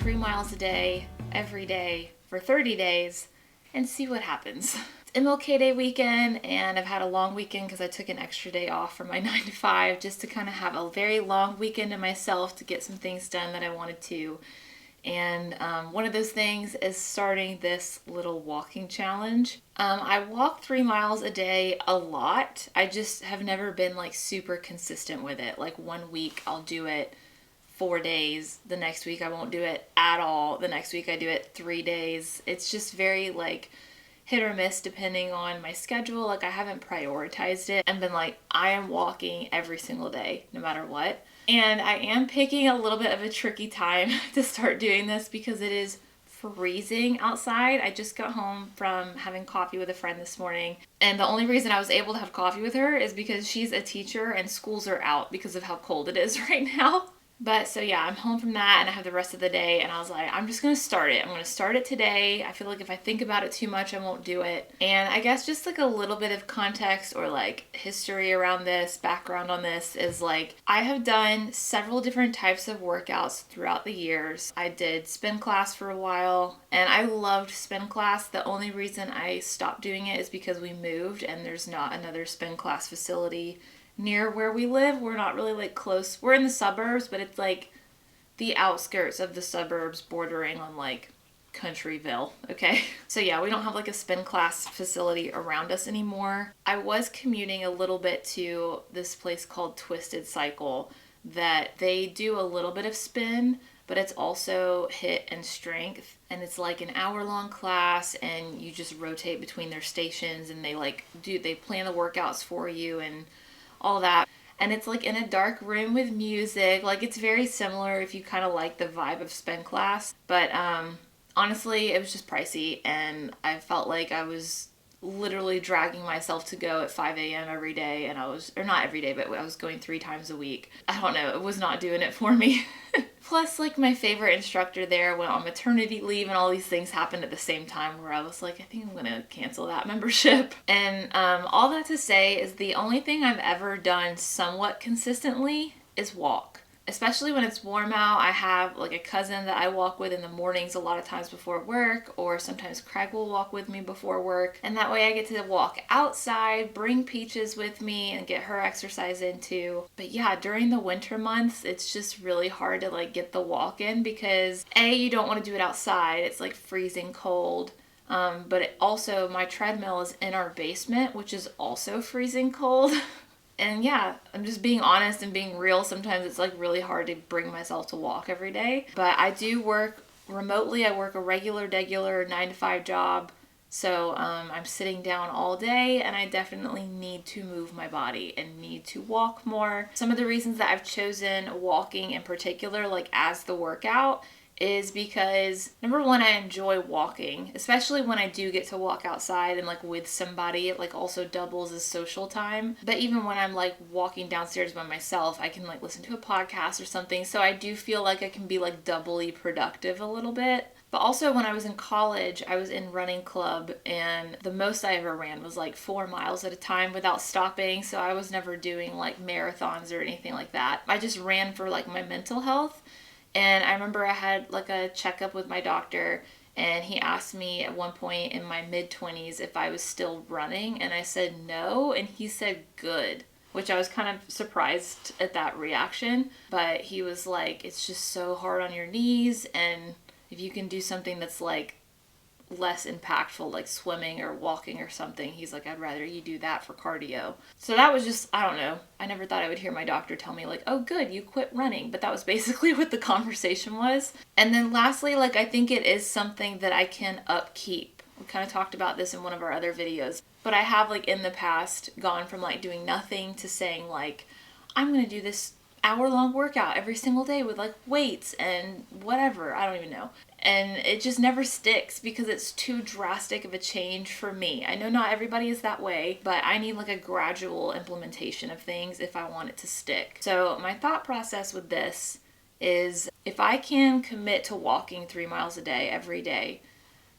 3 miles a day, every day, for 30 days and see what happens. It's MLK Day weekend, and I've had a long weekend because I took an extra day off from my 9 to 5 just to kind of have a very long weekend to myself to get some things done that I wanted to. And one of those things is starting this little walking challenge. I walk 3 miles a day a lot. I just have never been like super consistent with it. Like 1 week I'll do it 4 days. The next week I won't do it at all. The next week I do it 3 days. It's just very like hit or miss depending on my schedule. Like I haven't prioritized it and been like, I am walking every single day, no matter what. And I am picking a little bit of a tricky time to start doing this because it is freezing outside. I just got home from having coffee with a friend this morning. And the only reason I was able to have coffee with her is because she's a teacher and schools are out because of how cold it is right now. But so yeah, I'm home from that and I have the rest of the day and I was like, I'm just going to start it. I'm going to start it today. I feel like if I think about it too much, I won't do it. And I guess just like a little bit of context or like history around this, background on this is like, I have done several different types of workouts throughout the years. I did spin class for a while and I loved spin class. The only reason I stopped doing it is because we moved and there's not another spin class facility near where we live. We're not really like close. We're in the suburbs, but it's like the outskirts of the suburbs bordering on like Countryville, okay? So yeah, we don't have like a spin class facility around us anymore. I was commuting a little bit to this place called Twisted Cycle that they do a little bit of spin, but it's also HIIT and strength. And it's like an hour-long class and you just rotate between their stations and they plan the workouts for you and all that. And it's like in a dark room with music. Like it's very similar if you kind of like the vibe of spin class. But honestly, it was just pricey and I felt like I was literally dragging myself to go at 5 a.m. every day. And or not every day, but I was going 3 times a week. I don't know, it was not doing it for me. Plus, like my favorite instructor there went on maternity leave and all these things happened at the same time where I was like, I think I'm going to cancel that membership. And all that to say is the only thing I've ever done somewhat consistently is walk. Especially when it's warm out. I have like a cousin that I walk with in the mornings a lot of times before work, or sometimes Craig will walk with me before work. And that way I get to walk outside, bring Peaches with me and get her exercise in too. But yeah, during the winter months, it's just really hard to like get the walk in because you don't want to do it outside. It's like freezing cold. But also my treadmill is in our basement, which is also freezing cold. And yeah, I'm just being honest and being real. Sometimes it's like really hard to bring myself to walk every day. But I do work remotely. I work a regular 9 to 5 job. So I'm sitting down all day and I definitely need to move my body and need to walk more. Some of the reasons that I've chosen walking in particular, like as the workout, is because number one, I enjoy walking, especially when I do get to walk outside and like with somebody. It like also doubles as social time. But even when I'm like walking downstairs by myself, I can like listen to a podcast or something. So I do feel like I can be like doubly productive a little bit. But also when I was in college, I was in running club and the most I ever ran was like 4 miles at a time without stopping. So I was never doing like marathons or anything like that. I just ran for like my mental health. And I remember I had like a checkup with my doctor and he asked me at one point in my mid-20s if I was still running and I said no and he said good, which I was kind of surprised at that reaction. But he was like, it's just so hard on your knees and if you can do something that's like less impactful like swimming or walking or something, he's like, I'd rather you do that for cardio. So that was just, I don't know, I never thought I would hear my doctor tell me like, oh good, you quit running, but that was basically what the conversation was. And then lastly, like I think it is something that I can upkeep. We kind of talked about this in one of our other videos, but I have like in the past gone from like doing nothing to saying like, I'm gonna do this hour-long workout every single day with like weights and whatever, I don't even know. And it just never sticks because it's too drastic of a change for me. I know not everybody is that way, but I need like a gradual implementation of things if I want it to stick. So my thought process with this is if I can commit to walking 3 miles a day every day,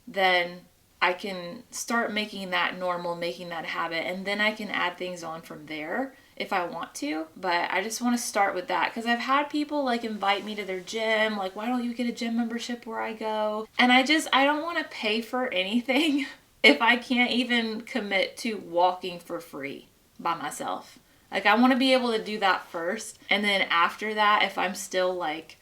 then I can start making that normal, making that habit, and then I can add things on from there. if I want to, but I just want to start with that because I've had people like invite me to their gym, like, why don't you get a gym membership where I go? And I don't want to pay for anything if I can't even commit to walking for free by myself. Like, I want to be able to do that first, and then after that, if I'm still like,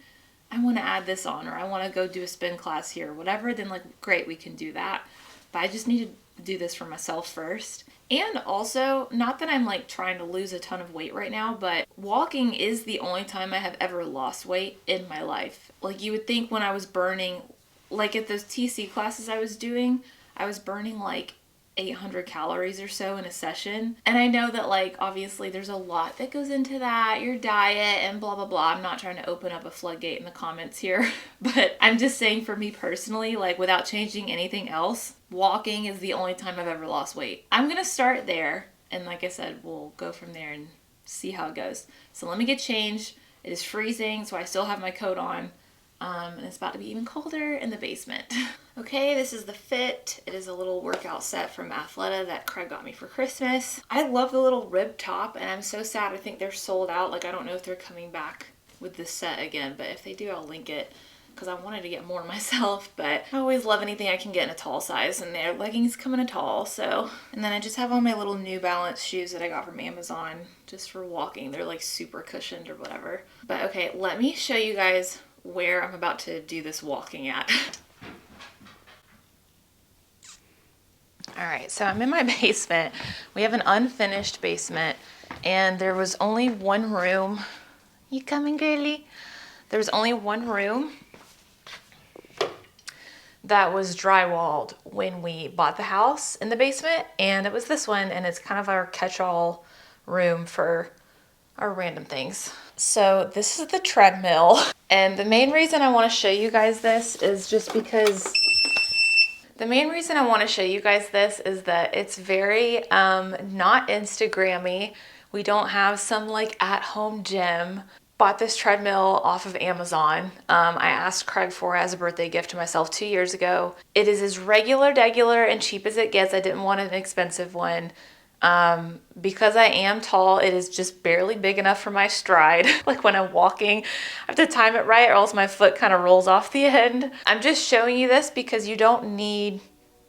I want to add this on, or I want to go do a spin class here, or whatever, then like, great, we can do that. But I just need to do this for myself first. And also, not that I'm like trying to lose a ton of weight right now, but walking is the only time I have ever lost weight in my life. Like, you would think when I was burning, like at those TC classes I was doing, I was burning like 800 calories or so in a session. And I know that like, obviously there's a lot that goes into that, your diet and blah, blah, blah. I'm not trying to open up a floodgate in the comments here, but I'm just saying for me personally, like without changing anything else, walking is the only time I've ever lost weight. I'm going to start there. And like I said, we'll go from there and see how it goes. So let me get changed. It is freezing, so I still have my coat on. And it's about to be even colder in the basement. Okay, this is the fit. It is a little workout set from Athleta that Craig got me for Christmas. I love the little rib top, and I'm so sad. I think they're sold out. Like, I don't know if they're coming back with this set again, but if they do, I'll link it because I wanted to get more myself, but I always love anything I can get in a tall size, and their leggings come in a tall, so. And then I just have on my little New Balance shoes that I got from Amazon just for walking. They're like super cushioned or whatever. But okay, let me show you guys where I'm about to do this walking at. All right, so I'm in my basement. We have an unfinished basement, and there was only one room. You coming, girly? There was only one room that was drywalled when we bought the house in the basement, and it was this one, and it's kind of our catch-all room for our random things. So this is the treadmill, and the main reason I want to show you guys this is just because that it's very not Instagrammy. We don't have some like at-home gym. Bought this treadmill off of Amazon. I asked Craig for it as a birthday gift to myself 2 years ago. It is as regular and cheap as it gets. I didn't want an expensive one. Because I am tall, it is just barely big enough for my stride. Like when I'm walking, I have to time it right or else my foot kind of rolls off the end. I'm just showing you this because you don't need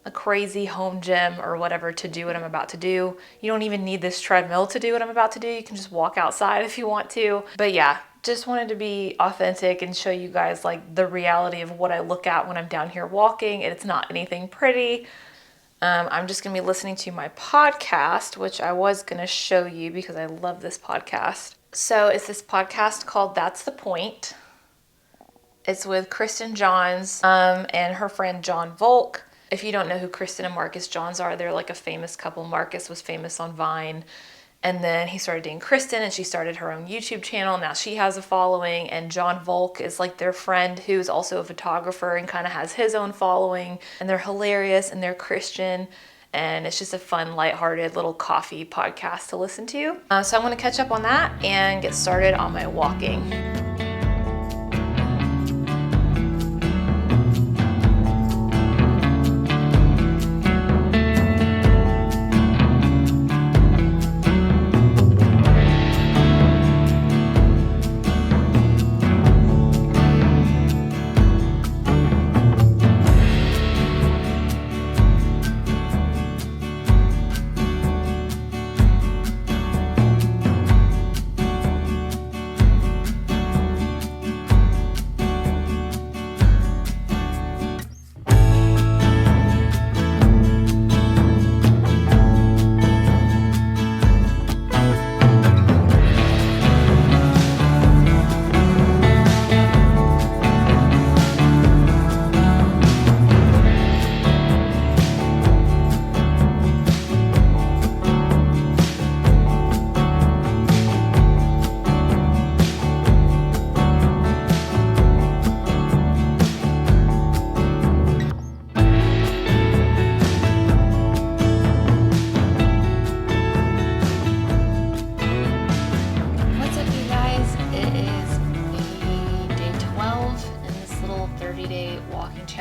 a crazy home gym or whatever to do what I'm about to do. You don't even need this treadmill to do what I'm about to do. You can just walk outside if you want to. But yeah, just wanted to be authentic and show you guys like the reality of what I look at when I'm down here walking. It's not anything pretty. I'm just going to be listening to my podcast, which I was going to show you because I love this podcast. So it's this podcast called That's the Point. It's with Kristen Johns and her friend John Volk. If you don't know who Kristen and Marcus Johns are, they're like a famous couple. Marcus was famous on Vine. And then he started dating Kristen, and she started her own YouTube channel. Now she has a following, and John Volk is like their friend who is also a photographer and kind of has his own following. And they're hilarious, and they're Christian, and it's just a fun, lighthearted little coffee podcast to listen to. So I'm going to catch up on that and get started on my walking.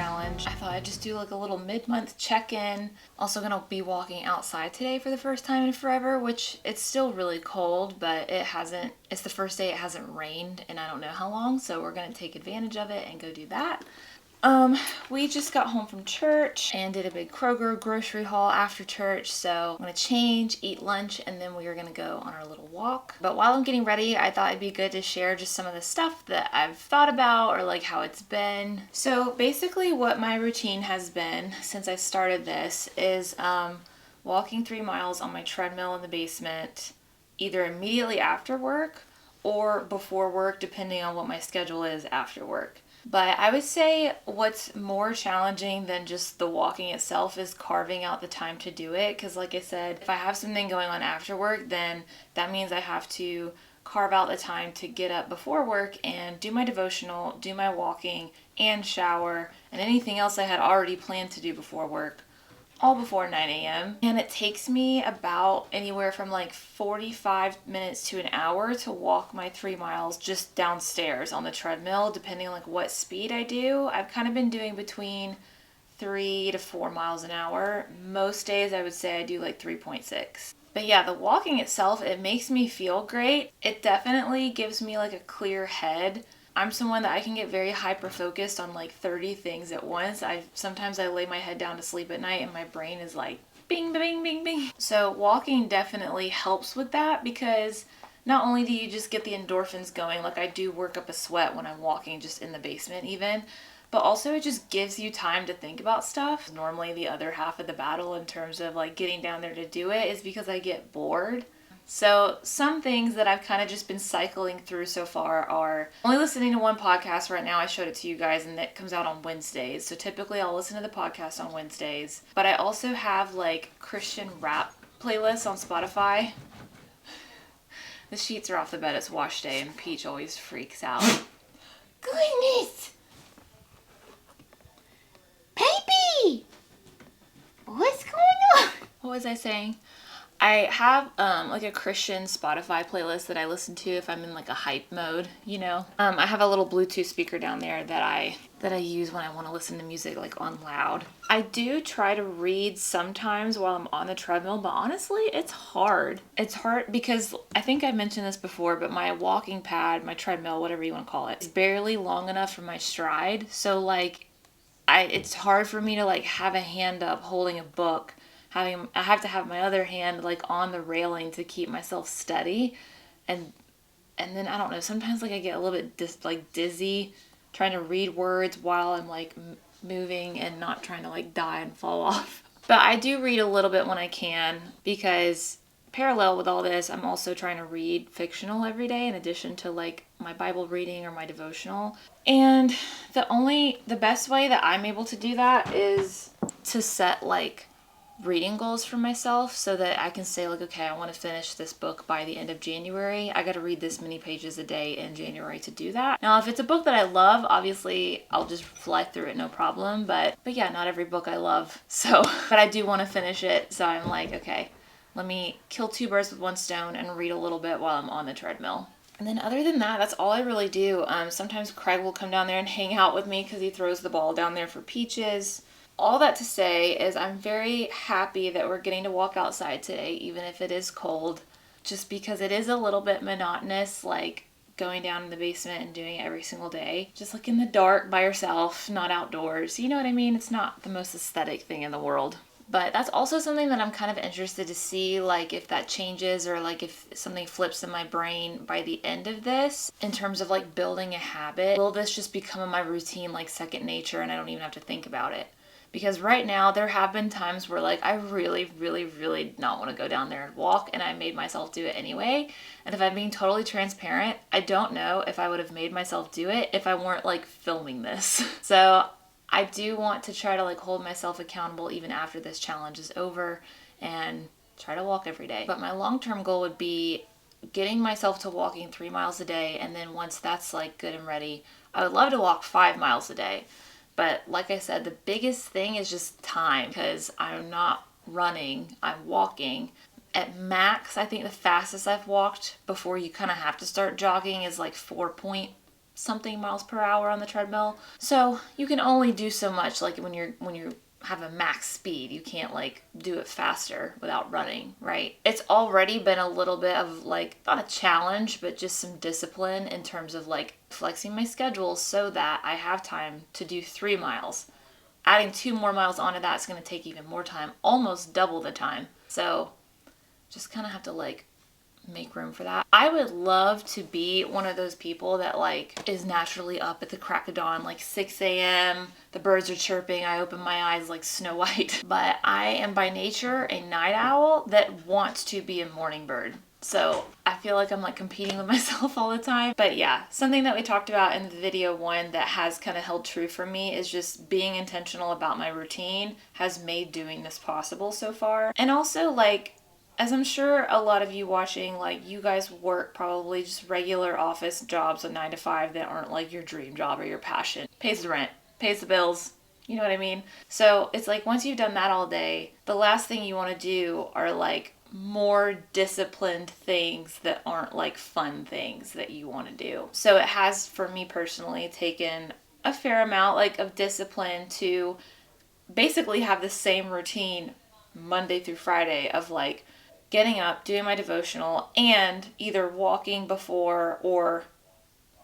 challenge. I thought I'd just do like a little mid-month check-in. Also gonna be walking outside today for the first time in forever, which it's still really cold, but it's the first day it hasn't rained and I don't know how long, so we're gonna take advantage of it and go do that. We just got home from church and did a big Kroger grocery haul after church. So I'm gonna change, eat lunch, and then we are gonna go on our little walk. But while I'm getting ready, I thought it'd be good to share just some of the stuff that I've thought about or like how it's been. So basically what my routine has been since I started this is walking 3 miles on my treadmill in the basement, either immediately after work or before work, depending on what my schedule is after work. But I would say what's more challenging than just the walking itself is carving out the time to do it. Because like I said, if I have something going on after work, then that means I have to carve out the time to get up before work and do my devotional, do my walking, and shower, and anything else I had already planned to do before work, all before 9 a.m. And it takes me about anywhere from like 45 minutes to an hour to walk my 3 miles just downstairs on the treadmill, depending on like what speed I do. I've kind of been doing between 3 to 4 miles an hour. Most days I would say I do like 3.6. But yeah, the walking itself, it makes me feel great. It definitely gives me like a clear head. I'm someone that I can get very hyper focused on like 30 things at once. Sometimes I lay my head down to sleep at night and my brain is like bing, bing, bing, bing. So walking definitely helps with that because not only do you just get the endorphins going, like I do work up a sweat when I'm walking just in the basement even, but also it just gives you time to think about stuff. Normally the other half of the battle in terms of like getting down there to do it is because I get bored. So some things that I've kind of just been cycling through so far are only listening to one podcast right now. I showed it to you guys and it comes out on Wednesdays. So typically I'll listen to the podcast on Wednesdays. But I also have like Christian rap playlists on Spotify. The sheets are off the bed. It's wash day and Peach always freaks out. Goodness! Baby! What's going on? What was I saying? I have like a Christian Spotify playlist that I listen to if I'm in like a hype mode, you know. I have a little Bluetooth speaker down there that I use when I want to listen to music like on loud. I do try to read sometimes while I'm on the treadmill, but honestly, it's hard. It's hard because I think I mentioned this before, but my walking pad, my treadmill, whatever you want to call it, is barely long enough for my stride. So like it's hard for me to like have a hand up holding a book. I have to have my other hand like on the railing to keep myself steady, and then I don't know, sometimes like I get a little bit dizzy trying to read words while I'm like moving and not trying to like die and fall off. But I do read a little bit when I can because parallel with all this, I'm also trying to read fictional every day in addition to like my Bible reading or my devotional. And the best way that I'm able to do that is to set like reading goals for myself so that I can say like, okay, I want to finish this book by the end of January. I got to read this many pages a day in January to do that. Now, if it's a book that I love, obviously I'll just fly through it, no problem. But yeah, not every book I love. So, but I do want to finish it. So I'm like, okay, let me kill 2 birds with 1 stone and read a little bit while I'm on the treadmill. And then other than that, that's all I really do. Sometimes Craig will come down there and hang out with me because he throws the ball down there for Peaches. All that to say is I'm very happy that we're getting to walk outside today, even if it is cold, just because it is a little bit monotonous, like going down in the basement and doing it every single day. Just like in the dark by yourself, not outdoors. You know what I mean? It's not the most aesthetic thing in the world. But that's also something that I'm kind of interested to see, like if that changes or like if something flips in my brain by the end of this in terms of like building a habit. Will this just become my routine like second nature and I don't even have to think about it? Because right now there have been times where like I really, really, really did not want to go down there and walk and I made myself do it anyway. And if I'm being totally transparent, I don't know if I would have made myself do it if I weren't like filming this. So I do want to try to like hold myself accountable even after this challenge is over and try to walk every day. But my long-term goal would be getting myself to walking 3 miles a day. And then once that's like good and ready, I would love to walk 5 miles a day. But like I said, the biggest thing is just time because I'm not running, I'm walking. At max, I think the fastest I've walked before you kind of have to start jogging is like 4.5 something miles per hour on the treadmill. So you can only do so much, like when you have a max speed. You can't like do it faster without running, right? It's already been a little bit of like, not a challenge, but just some discipline in terms of like flexing my schedule so that I have time to do 3 miles. Adding 2 more miles onto that is going to take even more time, almost double the time. So just kind of have to like make room for that. I would love to be one of those people that like is naturally up at the crack of dawn, like 6 a.m. The birds are chirping. I open my eyes like Snow White. But I am by nature a night owl that wants to be a morning bird. So I feel like I'm like competing with myself all the time. But yeah, something that we talked about in the video 1 that has kind of held true for me is just being intentional about my routine has made doing this possible so far. And also like, as I'm sure a lot of you watching, like you guys work probably just regular office jobs, a 9 to 5 that aren't like your dream job or your passion. Pays the rent, pays the bills, you know what I mean? So it's like once you've done that all day, the last thing you want to do are like more disciplined things that aren't like fun things that you want to do. So it has, for me personally, taken a fair amount like of discipline to basically have the same routine Monday through Friday of like getting up, doing my devotional, and either walking before or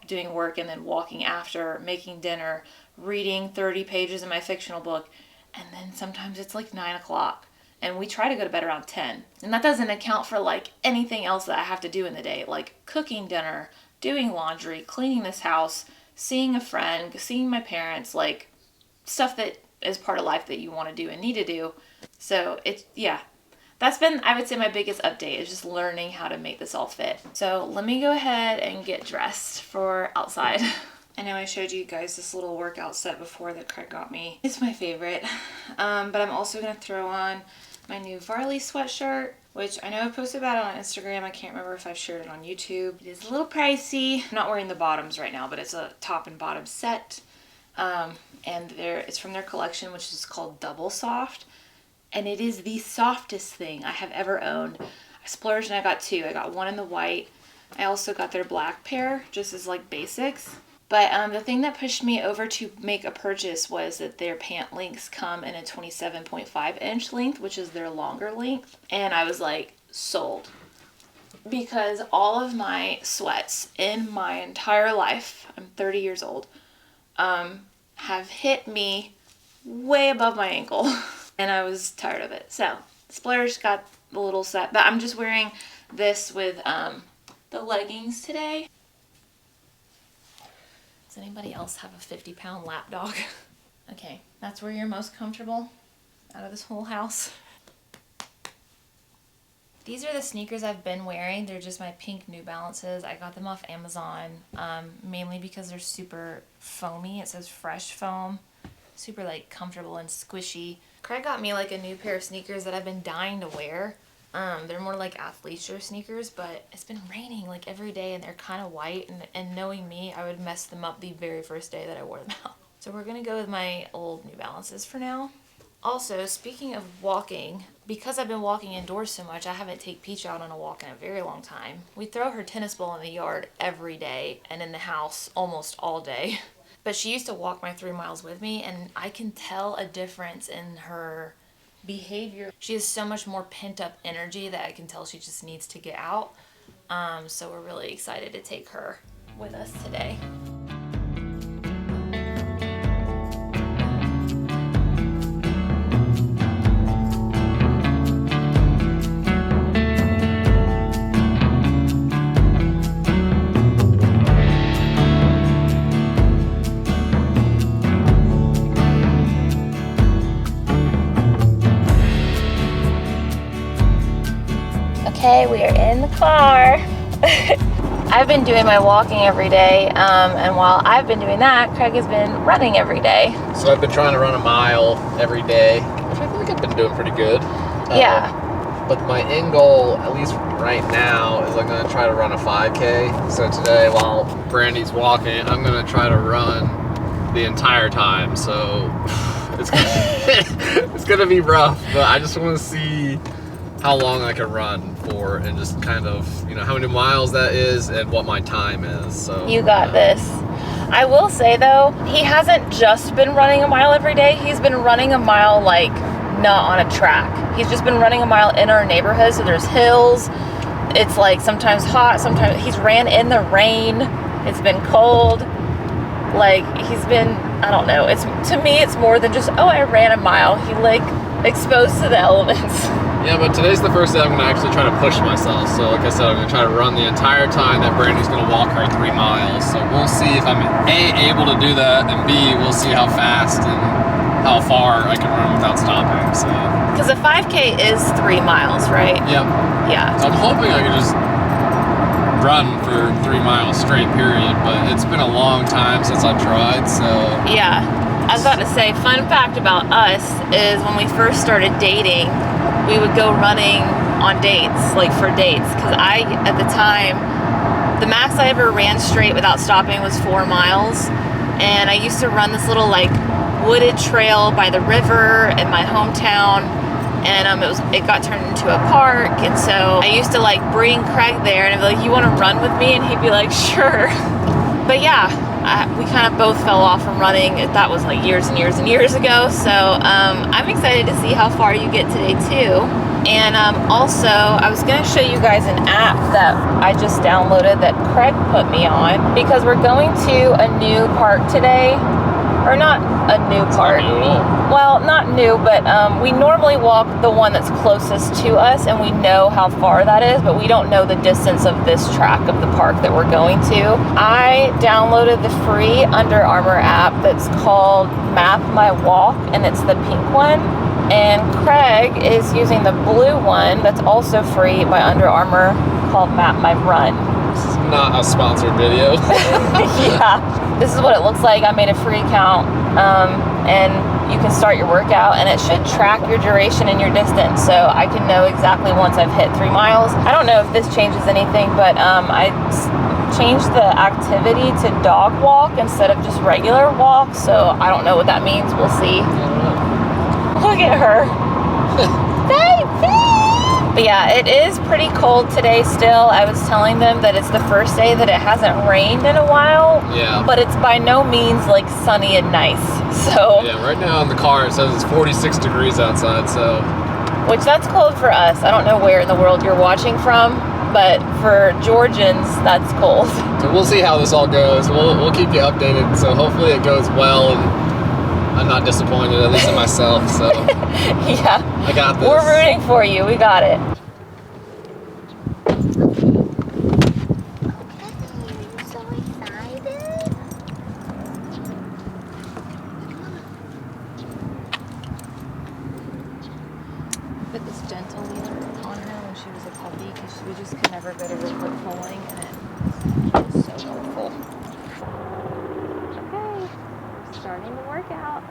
doing work and then walking after, making dinner, reading 30 pages in my fictional book, and then sometimes it's like 9 o'clock. And we try to go to bed around 10. And that doesn't account for like anything else that I have to do in the day, like cooking dinner, doing laundry, cleaning this house, seeing a friend, seeing my parents, like stuff that is part of life that you want to do and need to do. So it's, yeah. That's been, I would say, my biggest update is just learning how to make this all fit. So let me go ahead and get dressed for outside. I know I showed you guys this little workout set before that Craig got me. It's my favorite. But I'm also going to throw on my new Varley sweatshirt, which I know I posted about it on Instagram. I can't remember if I've shared it on YouTube. It is a little pricey. I'm not wearing the bottoms right now, but it's a top and bottom set. And it's from their collection, which is called Double Soft. And it is the softest thing I have ever owned. I splurged and I got 2. I got one in the white. I also got their black pair, just as like basics. But the thing that pushed me over to make a purchase was that their pant lengths come in a 27.5 inch length, which is their longer length. And I was like, sold. Because all of my sweats in my entire life, I'm 30 years old, have hit me way above my ankle. And I was tired of it. So, splurged, got the little set. But I'm just wearing this with the leggings today. Does anybody else have a 50-pound lap dog? Okay, that's where you're most comfortable out of this whole house. These are the sneakers I've been wearing. They're just my pink New Balances. I got them off Amazon, mainly because they're super foamy. It says fresh foam. Super like comfortable and squishy. Craig got me like a new pair of sneakers that I've been dying to wear. They're more like athleisure sneakers, but it's been raining like every day and they're kind of white, and knowing me, I would mess them up the very first day that I wore them out. So we're gonna go with my old New Balances for now. Also, speaking of walking, because I've been walking indoors so much, I haven't taken Peach out on a walk in a very long time. We throw her tennis ball in the yard every day and in the house almost all day. But she used to walk my 3 miles with me, and I can tell a difference in her behavior. She has so much more pent-up energy that I can tell she just needs to get out. So we're really excited to take her with us today. Okay, we are in the car. I've been doing my walking every day, and while I've been doing that, Craig has been running every day. So I've been trying to run a mile every day, which I feel like I've been doing pretty good. Yeah. But my end goal, at least right now, is I'm going to try to run a 5K. So today, while Brandy's walking, I'm going to try to run the entire time. So it's gonna be rough, but I just want to see how long I can run for, and just kind of, you know, how many miles that is and what my time is. So you got this. I will say though, he hasn't just been running a mile every day. He's been running a mile like not on a track. He's just been running a mile in our neighborhood. So there's hills. It's like sometimes hot, sometimes he's ran in the rain. It's been cold. Like he's been, I don't know. It's to me, it's more than just, oh, I ran a mile. He like exposed to the elements. Yeah, but today's the first day I'm gonna actually try to push myself. So like I said, I'm gonna try to run the entire time that Brandy's gonna walk her 3 miles. So we'll see if I'm A, able to do that, and B, we'll see how fast and how far I can run without stopping. So Because a 5K is 3 miles, right? yep. Yeah. So I'm hoping I can just run for 3 miles straight, period. But it's been a long time since I've tried, so Yeah. I was about to say, fun fact about us is when we first started dating, we would go running on dates, like for dates. Because at the time, the max I ever ran straight without stopping was 4 miles. And I used to run this little like wooded trail by the river in my hometown. And it got turned into a park. And so I used to like bring Craig there and I'd be like, you want to run with me? And he'd be like, sure. But yeah, we kind of both fell off from running. That was like years and years and years ago. So I'm excited to see how far you get today too. And also, I was going to show you guys an app that I just downloaded that Craig put me on because we're going to a new park today. Or not a new park. not new at all. Well, not new, but we normally walk the one that's closest to us and we know how far that is, but we don't know the distance of this track of the park that we're going to. I downloaded the free Under Armour app that's called Map My Walk, and it's the pink one. And Craig is using the blue one that's also free by Under Armour called Map My Run. This is not a sponsored video. Yeah. This is what it looks like. I made a free account, and you can start your workout, and it should track your duration and your distance, so I can know exactly once I've hit 3 miles. I don't know if this changes anything, but I changed the activity to dog walk instead of just regular walk, so I don't know what that means. We'll see. Look at her. Baby! But yeah, it is pretty cold today still. I was telling them that it's the first day that it hasn't rained in a while. Yeah. But it's by no means like sunny and nice. So Yeah, right now in the car it says it's 46 degrees outside, so which that's cold for us. I don't know where in the world you're watching from, but for Georgians, that's cold. So we'll see how this all goes. We'll keep you updated. So hopefully it goes well and I'm not disappointed, at least in myself. So Yeah. I got this. We're rooting for you. We got it. So excited. Put this gentle leader on her when she was a puppy because we just could never go to River Pulling, and it was so helpful. Okay, we're starting the workout.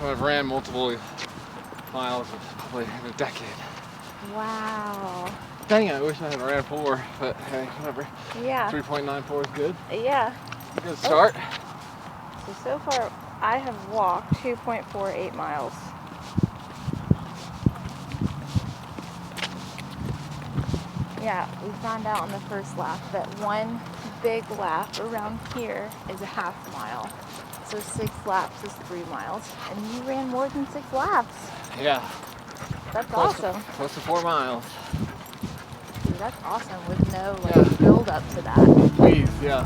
I've ran multiple miles probably in a decade. Wow. Dang it, I wish I had ran 4, but hey, whatever. Yeah. 3.94 is good. Yeah. Good start. So far, I have walked 2.48 miles. Yeah, we found out on the first lap that one big lap around here is a half mile. So 6 laps is 3 miles. And you ran more than 6 laps. Yeah. That's awesome. Close to 4 miles. Dude, that's awesome with no Yeah. build up to that. Please, yeah.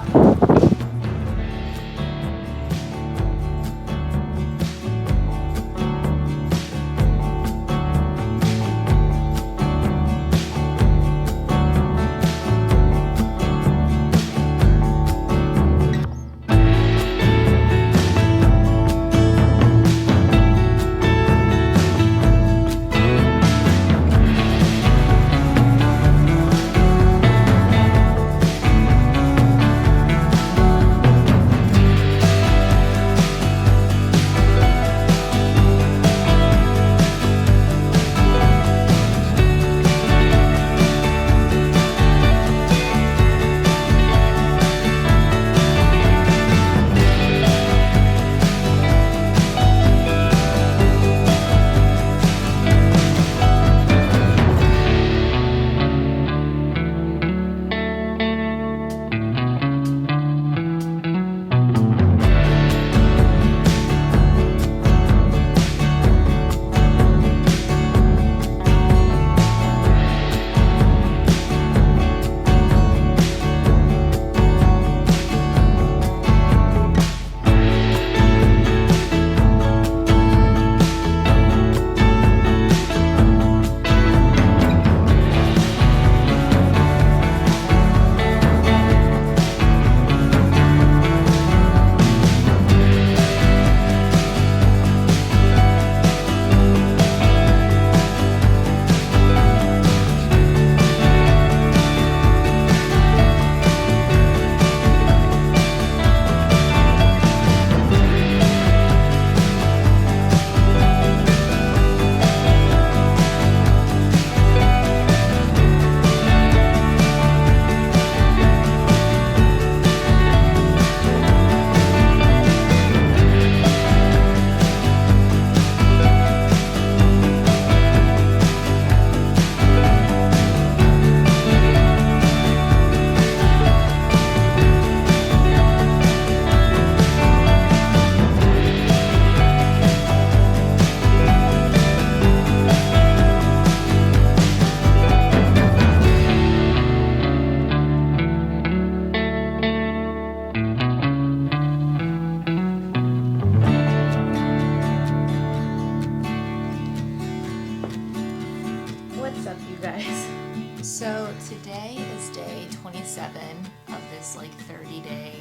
So today is day 27 of this like 30-day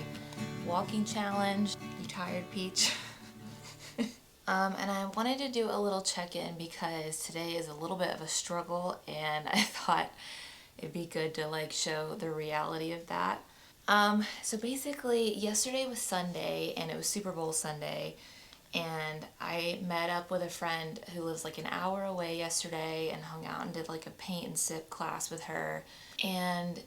walking challenge. You tired, Peach? And I wanted to do a little check-in because today is a little bit of a struggle, and I thought it'd be good to like show the reality of that. So basically yesterday was Sunday and it was Super Bowl Sunday, and I met up with a friend who lives like an hour away yesterday and hung out and did like a paint and sip class with her, and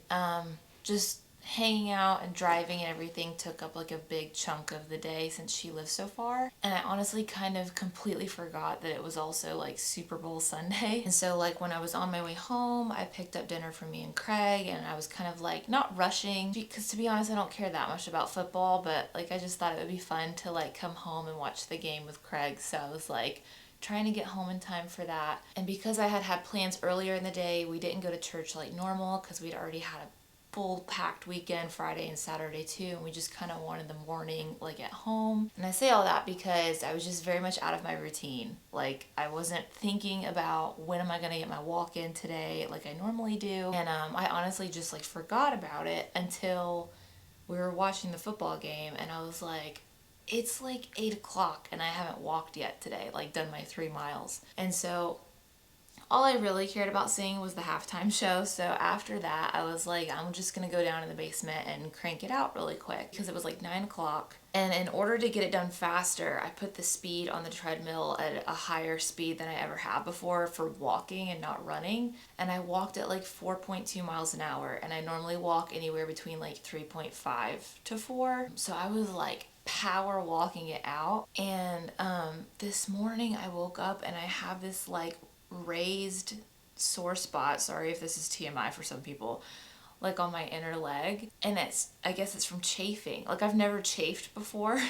just hanging out and driving and everything took up like a big chunk of the day since she lives so far. And I honestly kind of completely forgot that it was also like Super Bowl Sunday. And so like when I was on my way home, I picked up dinner for me and Craig, and I was kind of like not rushing because, to be honest, I don't care that much about football, but like I just thought it would be fun to like come home and watch the game with Craig. So I was like trying to get home in time for that. And because I had plans earlier in the day, we didn't go to church like normal because we'd already had a full packed weekend Friday and Saturday too, and we just kind of wanted the morning like at home. And I say all that because I was just very much out of my routine. Like I wasn't thinking about when am I gonna get my walk in today like I normally do, and I honestly just like forgot about it until we were watching the football game, and I was like, it's like 8 o'clock and I haven't walked yet today, like done my 3 miles. And so all I really cared about seeing was the halftime show. So after that, I was like, I'm just gonna go down in the basement and crank it out really quick because it was like 9 o'clock. And in order to get it done faster, I put the speed on the treadmill at a higher speed than I ever have before for walking and not running. And I walked at like 4.2 miles an hour. And I normally walk anywhere between like 3.5 to 4. So I was like power walking it out. And this morning I woke up and I have this like raised sore spot, sorry if this is TMI for some people, like on my inner leg, and I guess it's from chafing. Like I've never chafed before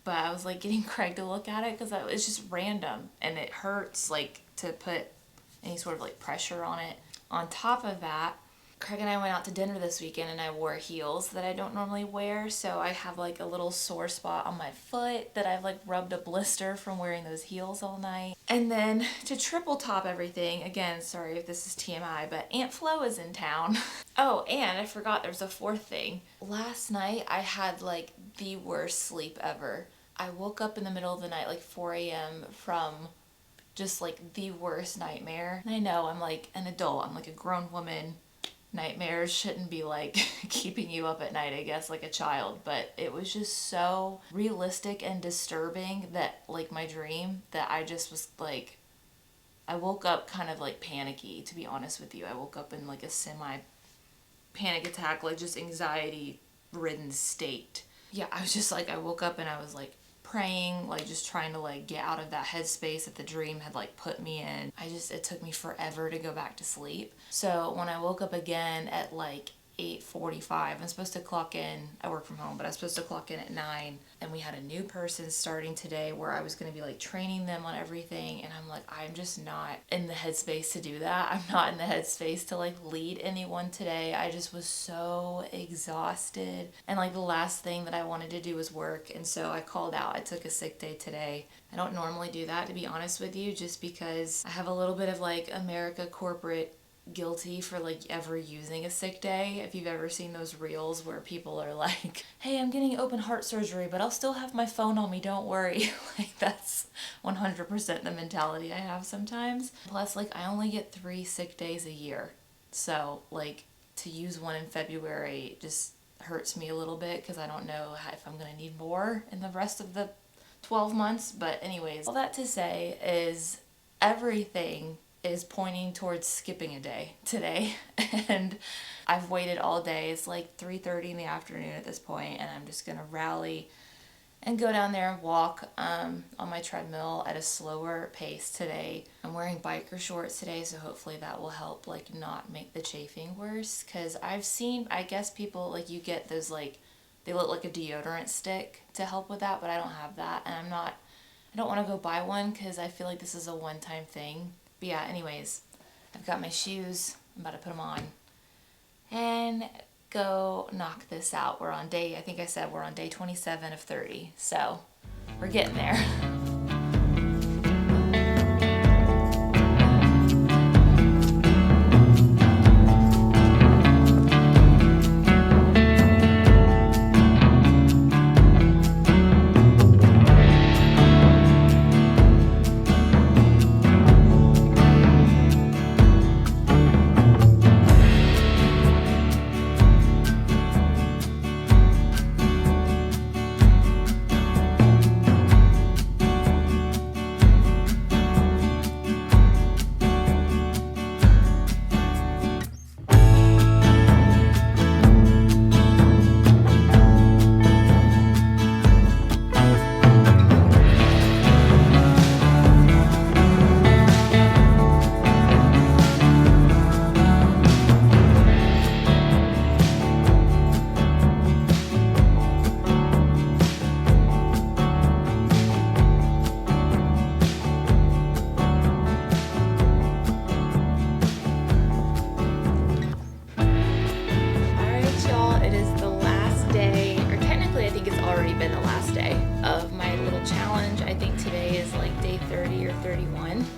but I was like getting Craig to look at it because it's just random and it hurts like to put any sort of like pressure on it. On top of that, Craig and I went out to dinner this weekend and I wore heels that I don't normally wear, so I have like a little sore spot on my foot that I've like rubbed a blister from wearing those heels all night. And then to triple top everything, again, sorry if this is TMI, but Aunt Flo is in town. Oh, and I forgot there's a fourth thing. Last night I had like the worst sleep ever. I woke up in the middle of the night like 4 a.m. from just like the worst nightmare. And I know I'm like an adult, I'm like a grown woman. Nightmares shouldn't be like keeping you up at night, I guess, like a child, but it was just so realistic and disturbing that like my dream that I just was like, I woke up kind of like panicky, to be honest with you. I woke up in like a semi panic attack, like just anxiety ridden state. Yeah, I was just like, I woke up and I was like praying, like just trying to like get out of that headspace that the dream had like put me in. It took me forever to go back to sleep. So when I woke up again at like 8:45, I'm supposed to clock in, I work from home, but I was supposed to clock in at 9, and we had a new person starting today where I was going to be like training them on everything, and I'm like, I'm just not in the headspace to do that. I'm not in the headspace to like lead anyone today. I just was so exhausted, and like the last thing that I wanted to do was work, and so I called out. I took a sick day today. I don't normally do that, to be honest with you, just because I have a little bit of like America corporate guilty for like ever using a sick day. If you've ever seen those reels where people are like, hey, I'm getting open heart surgery, but I'll still have my phone on me, don't worry. Like that's 100% the mentality I have sometimes. Plus like I only get 3 sick days a year, so like to use one in February just hurts me a little bit because I don't know if I'm gonna need more in the rest of the 12 months. But anyways, all that to say is everything is pointing towards skipping a day today, and I've waited all day. It's like 3:30 in the afternoon at this point, and I'm just gonna rally and go down there and walk on my treadmill at a slower pace today. I'm wearing biker shorts today, so hopefully that will help like not make the chafing worse, because I've seen, I guess people like, you get those like, they look like a deodorant stick to help with that, but I don't have that, and I don't want to go buy one because I feel like this is a one-time thing. But yeah, anyways, I've got my shoes. I'm about to put them on and go knock this out. We're on day, I think I said we're on day 27 of 30. So we're getting there.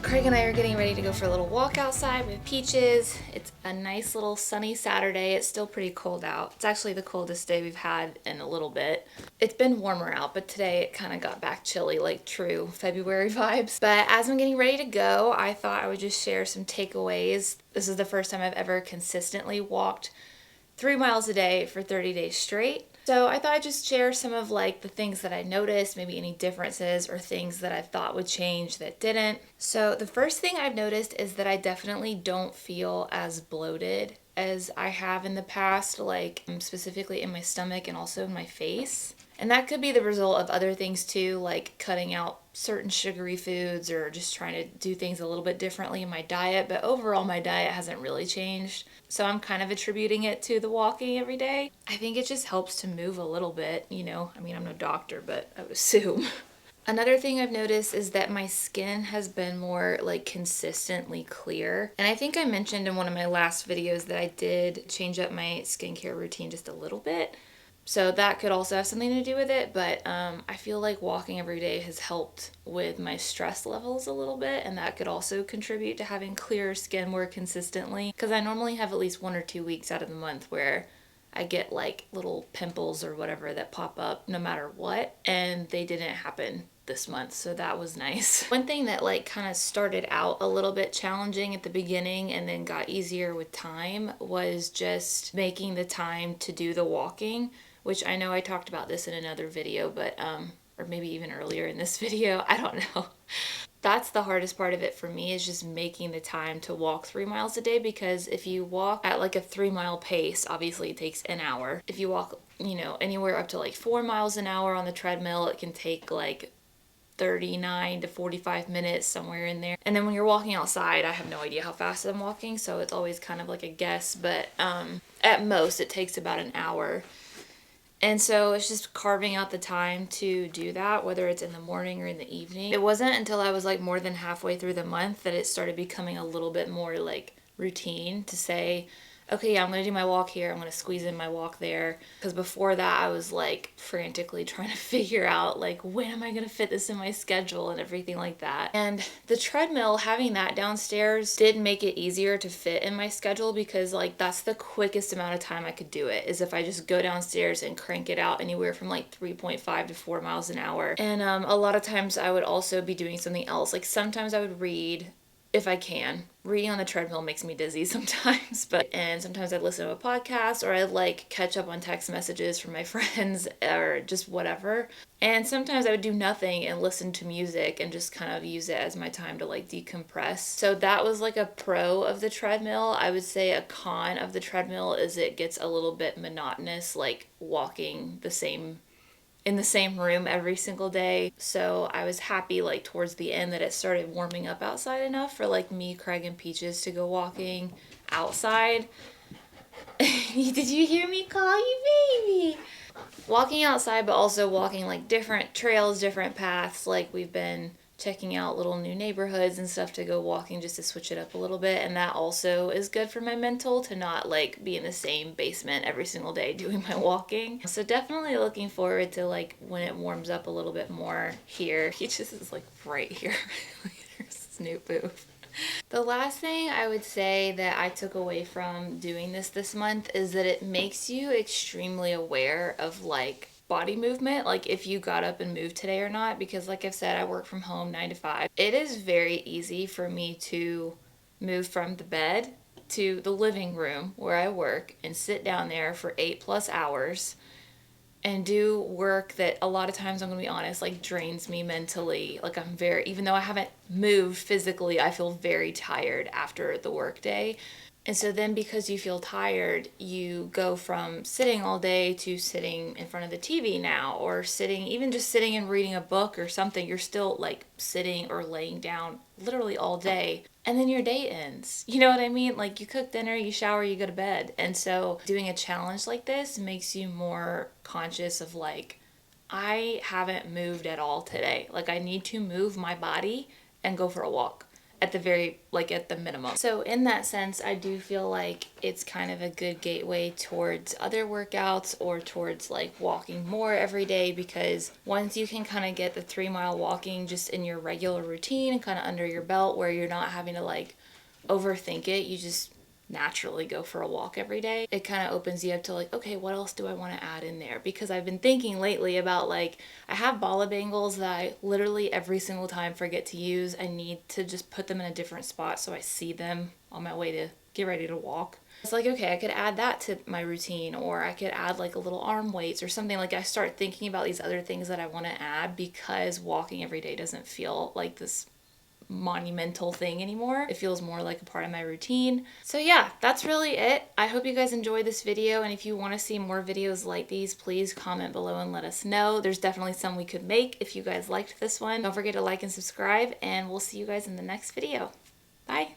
Craig and I are getting ready to go for a little walk outside with Peaches. It's a nice little sunny Saturday. It's still pretty cold out. It's actually the coldest day we've had in a little bit. It's been warmer out, but today it kind of got back chilly, like true February vibes. But as I'm getting ready to go, I thought I would just share some takeaways. This is the first time I've ever consistently walked 3 miles a day for 30 days straight. So I thought I'd just share some of like the things that I noticed, maybe any differences or things that I thought would change that didn't. So the first thing I've noticed is that I definitely don't feel as bloated as I have in the past, like specifically in my stomach and also in my face. And that could be the result of other things too, like cutting out certain sugary foods or just trying to do things a little bit differently in my diet. But overall, my diet hasn't really changed. So I'm kind of attributing it to the walking every day. I think it just helps to move a little bit, you know. I mean, I'm no doctor, but I would assume. Another thing I've noticed is that my skin has been more like consistently clear. And I think I mentioned in one of my last videos that I did change up my skincare routine just a little bit. So that could also have something to do with it, but I feel like walking every day has helped with my stress levels a little bit, and that could also contribute to having clearer skin more consistently, because I normally have at least 1 or 2 weeks out of the month where I get like little pimples or whatever that pop up no matter what, and they didn't happen this month, so that was nice. One thing that like kind of started out a little bit challenging at the beginning and then got easier with time was just making the time to do the walking, which I know I talked about this in another video, but or maybe even earlier in this video, I don't know. That's the hardest part of it for me, is just making the time to walk 3 miles a day, because if you walk at like a 3-mile pace, obviously it takes an hour. If you walk, you know, anywhere up to like 4 miles an hour on the treadmill, it can take like 39 to 45 minutes, somewhere in there. And then when you're walking outside, I have no idea how fast I'm walking, so it's always kind of like a guess, but at most it takes about an hour. And so it's just carving out the time to do that, whether it's in the morning or in the evening. It wasn't until I was like more than halfway through the month that it started becoming a little bit more like routine to say, okay, yeah, I'm going to do my walk here. I'm going to squeeze in my walk there. Because before that, I was like frantically trying to figure out like, when am I going to fit this in my schedule and everything like that. And the treadmill, having that downstairs did make it easier to fit in my schedule, because like that's the quickest amount of time I could do it, is if I just go downstairs and crank it out anywhere from like 3.5 to 4 miles an hour. And a lot of times I would also be doing something else. Like sometimes I would read, if I can. Reading on the treadmill makes me dizzy sometimes, and sometimes I listen to a podcast, or I like catch up on text messages from my friends or just whatever. And sometimes I would do nothing and listen to music and just kind of use it as my time to like decompress. So that was like a pro of the treadmill. I would say a con of the treadmill is it gets a little bit monotonous, like walking in the same room every single day. So I was happy like towards the end that it started warming up outside enough for like me, Craig, and Peaches to go walking outside. Did you hear me call you baby? Walking outside, but also walking like different trails, different paths. Like we've been checking out little new neighborhoods and stuff to go walking just to switch it up a little bit. And that also is good for my mental, to not like be in the same basement every single day doing my walking. So definitely looking forward to like when it warms up a little bit more here. Peaches is like right here. There's Snoop Booth. The last thing I would say that I took away from doing this month is that it makes you extremely aware of like body movement, like if you got up and moved today or not, because like I've said, I work from home 9 to 5. It is very easy for me to move from the bed to the living room where I work and sit down there for 8+ hours and do work that a lot of times, I'm gonna be honest, like drains me mentally. Like even though I haven't moved physically, I feel very tired after the work day. And so then because you feel tired, you go from sitting all day to sitting in front of the TV now, or even just sitting and reading a book or something. You're still like sitting or laying down literally all day. And then your day ends. You know what I mean? Like you cook dinner, you shower, you go to bed. And so doing a challenge like this makes you more conscious of like, I haven't moved at all today. Like I need to move my body and go for a walk. at the minimum. So in that sense, I do feel like it's kind of a good gateway towards other workouts or towards like walking more every day, because once you can kind of get the 3-mile walking just in your regular routine and kind of under your belt where you're not having to like overthink it, you just naturally go for a walk every day. It kind of opens you up to like, okay, what else do I want to add in there? Because I've been thinking lately about like, I have bala bangles that I literally every single time forget to use. I need to just put them in a different spot so I see them on my way to get ready to walk. It's like, okay, I could add that to my routine, or I could add like a little arm weights or something. Like I start thinking about these other things that I want to add because walking every day doesn't feel like this monumental thing anymore. It feels more like a part of my routine. So yeah, that's really it. I hope you guys enjoyed this video, and if you want to see more videos like these, please comment below and let us know. There's definitely some we could make if you guys liked this one. Don't forget to like and subscribe, and we'll see you guys in the next video. Bye!